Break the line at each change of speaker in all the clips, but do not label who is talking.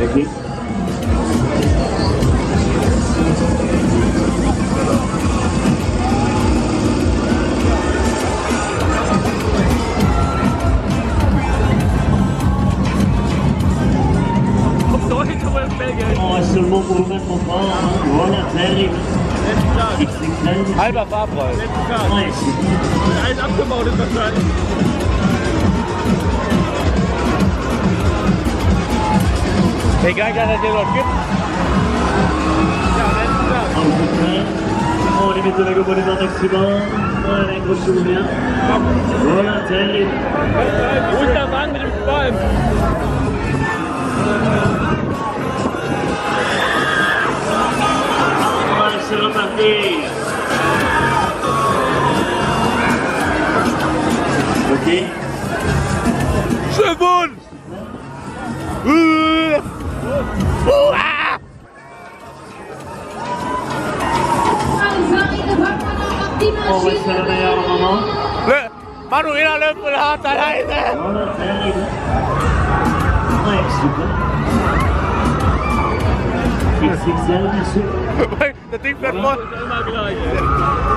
Okay. Oh, seulement pour le mettre en bas. Voilà, terrible. XXL.
Halber Fahrpreis.
Ouais, c'est
Alles abgebaut ist wahrscheinlich.
Egal, dass es den dort gibt.
Ja, letzten Tag.
Oh, les mettez la GoPro des maximum. Voilà, accrochez-vous bien. Voilà, terrible.
Wo ist der Wagen mit dem Spalm?
Allez, c'est reparti. Ok.
C'est bon.
On va faire le meilleur moment.
Manuela Löffel hat alleine.
Voilà, terrible. Ouais, super. XXL, bien sûr.
Das Ding fährt voll.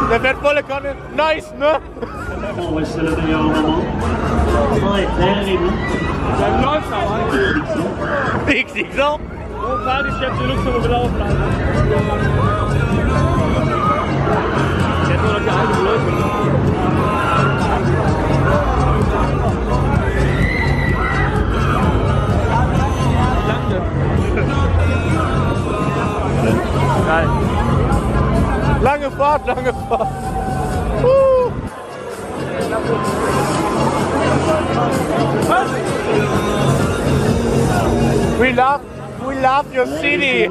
Der fährt volle Kanne. Nice, ne?
On va faire le meilleur moment. Ouais, terrible.
Dann läuft's aber.
XXL.
Wo war die jetzt in Luxembourg gelaufen? Jetzt nur noch die alte Beleuchtung.
Geil. Lange Fahrt, lange Fahrt. We love your city.